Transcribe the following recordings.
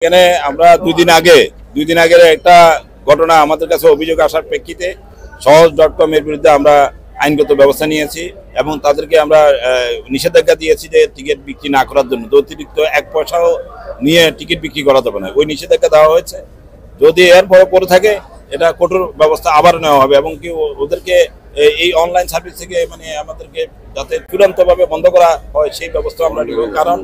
এখানে আমরা দুই দিন আগে একটা ঘটনা আমাদের কাছে অভিযোগ আসার প্রেক্ষিতে সহজ.com এর বিরুদ্ধে আমরা আইনগত ব্যবস্থা নিয়েছি এবং তাদেরকে আমরা নিষেধাজ্ঞা দিয়েছি যে টিকিট বিক্রি না করার জন্য। অতিরিক্ত 1 পয়সাও নিয়ে টিকিট বিক্রি করা যাবে না, ওই নিষেধাজ্ঞা দেওয়া হয়েছে। যদি এরপরে পরে থাকে এটা কঠোর ব্যবস্থা আবার নেওয়া হবে এবং কি ওদেরকে এই অনলাইন সার্ভিস থেকে আমাদেরকে যাতে চূড়ান্তভাবে বন্ধ করা হয় সেই ব্যবস্থা আমরা নিব। কারণ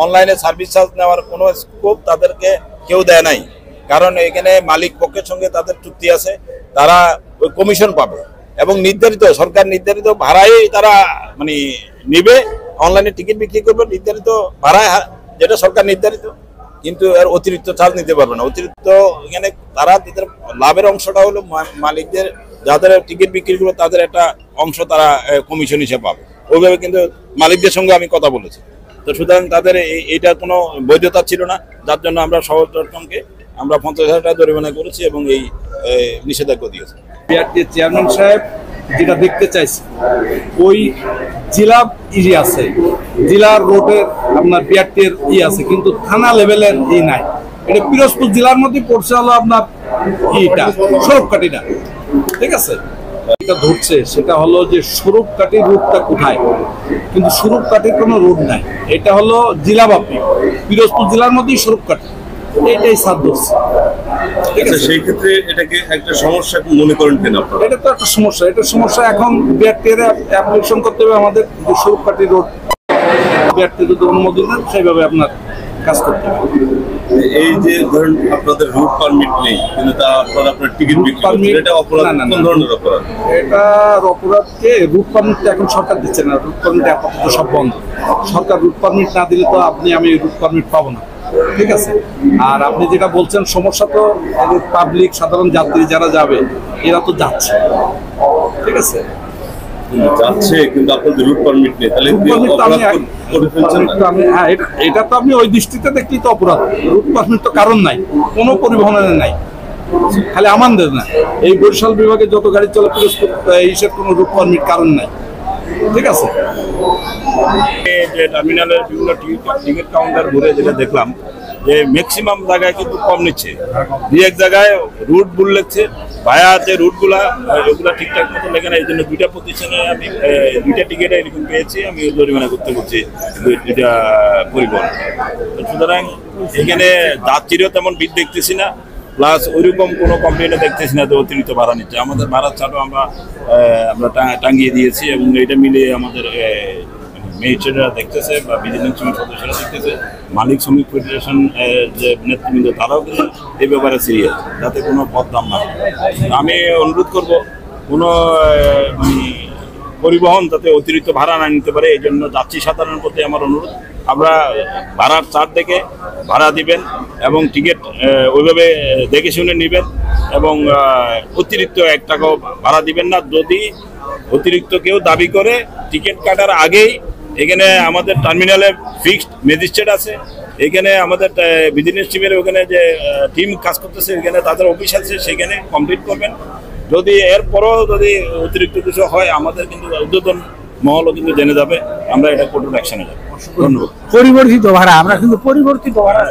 অনলাইনে সার্ভিস চার্জ নেওয়ার কোনো স্কোপ তাদেরকে কেউ দেয় নাই, কারণ এখানে মালিক পক্ষের সঙ্গে তাদের চুক্তি আছে, তারা ওই কমিশন পাবে এবং নির্ধারিত সরকার নির্ধারিত ভাড়াই তারা নিবে। অনলাইনে টিকিট বিক্রি করবে নির্ধারিত ভাড়ায়, যেটা সরকার নির্ধারিত, কিন্তু এর অতিরিক্ত চার্জ নিতে পারবে না। অতিরিক্ত এখানে তারা তাদের লাভের অংশটা হলো মালিকদের, যাদের টিকিট বিক্রি করবে তাদের একটা অংশ তারা কমিশন হিসেবে পাবে। ওইভাবে কিন্তু মালিকদের সঙ্গে আমি কথা বলেছি। তো সুতরাং তাদের এইটা কোনো বৈধতা ছিল না, যার জন্য আমরা সহজ.comকে আমরা 50,000 টাকা জরিমানা করেছি এবং এই নিষেধাজ্ঞা দিয়েছি। বিআরটির চেয়ারম্যান সাহেব যেটা দেখতে চাইছে, ওই জেলা আছে, জেলার রোডের আপনার বিআরটির আছে, কিন্তু থানা লেভেলের নাই। এটা পিরোজপুর জেলার মধ্যে পড়ছে হলো আপনার সরবকাঠিটা, ঠিক আছে। এটা ধরছে সেটা হলো যে সরবকাঠির রোডটা কোথায়, কিন্তু সরবকাঠির কোনো রোড নাই। এটা হলো জেলাব্যাপী, পিরোজপুর জেলার মধ্যেই সরবকাঠি, এটাই সাধ্য। সেই ক্ষেত্রে এটাকে একটা সমস্যা মনে করেন কেন আপনারা? এটা তো একটা সমস্যা, এটা সমস্যা। এখন বিআরটির অ্যাপ্লিকেশন করতে হবে আমাদের, যে সরবকাঠি রোড বিআরটি যদি অনুমোদন দেন সেইভাবে আপনার কাজ করতে হবে। এই যে ধরেন আপনাদের রুট পারমিট নেই, কিন্তু তা আপনার টিকিট বিক্রি করছেন, এটা অপরাধ? কোন ধরনের অপরাধ? এটার অপরাধকে রুট পারমিট এখন সরকার দিচ্ছে না, রুট পারমিট আপাতত সব বন্ধ। সরকার রুট পারমিট না দিলে তো আমি রুট পারমিট পাবো না, ঠিক আছে। আর আপনি যেটা বলছেন সমস্যা, তো পাবলিক সাধারণ যাত্রী যারা যাবে এরা তো যাচ্ছে, ঠিক আছে, যাচ্ছে, কিন্তু আপনাদের রুট পারমিট নেই, তাহলে এটা তো আপনি ওই দৃষ্টিতে দেখলেই তো অপরাধ। রুট পারমিট তো কারণ নাই, কোনো পরিবহনের নাই, খালি আমাদের না, এই বরিশাল বিভাগে যত গাড়ি চলে পিরোজপুর এইসব কোনো রুট পারমিট কারণ নাই, ঠিক আছে। যে টার্মিনালের বিভিন্ন টিকিট কাউন্টার ঘুরে যেটা দেখলাম যে ম্যাক্সিমাম জায়গায় কিন্তু কম নিচ্ছে, দু এক জায়গায় রুট ভুল লিখছে, ভায়া যে রুটগুলা ওগুলা ঠিকঠাক মতো লেখে না। এই জন্য দুইটা প্রতিষ্ঠানে আমি দুইটা টিকিটে এরকম পেয়েছি, আমি জরিমানা করতে বলছি দুইটা পরিবহন। সুতরাং এখানে যাত্রীরও তেমন ভিড় দেখতেছি না, প্লাস ওইরকম কোনো কমপ্লেনও দেখতেছি না যে অতিরিক্ত ভাড়া নিচ্ছে। আমাদের ভাড়ার চার্টও আমরা টাঙিয়ে দিয়েছি এবং এটা মিলিয়ে আমাদের ম্যাজিস্ট্রেটরা দেখতেছে বা ভিজিলেন্স টিমের সদস্যরা দেখতেছে, মালিক শ্রমিক ফেডারেশন যে নেতৃবৃন্দ তারাও কিন্তু এই ব্যাপারে সিরিয়াস, যাতে কোনো বদনাম না। আমি অনুরোধ করব কোনো পরিবহন যাতে অতিরিক্ত ভাড়া না নিতে পারে, এই জন্য যাত্রী সাধারণের প্রতি আমার অনুরোধ, আমরা ভাড়ার চার্ট দেখে ভাড়া দিবেন এবং টিকিট ওইভাবে দেখে শুনে নেবেন এবং অতিরিক্ত 1 টাকাও ভাড়া দিবেন না। যদি অতিরিক্ত কেউ দাবি করে টিকিট কাটার আগেই এখানে আমাদের টার্মিনালে ফিক্সড ম্যাজিস্ট্রেট আছে, এখানে আমাদের ভিজিলেন্স টিমের ওখানে যে টিম কাজ করতেছে এখানে তাদের অফিস আছে, সেখানে কমপ্লিট করবেন। যদি এরপরও যদি অতিরিক্ত কিছু হয় আমাদের কিন্তু ঊর্ধ্বতন মহলও কিন্তু জেনে যাবে, আমরা এটা কঠোর অ্যাকশনে যাবো। ধন্যবাদ। পরিবর্তিত ভাড়া, আমরা কিন্তু পরিবর্তিত ভাড়া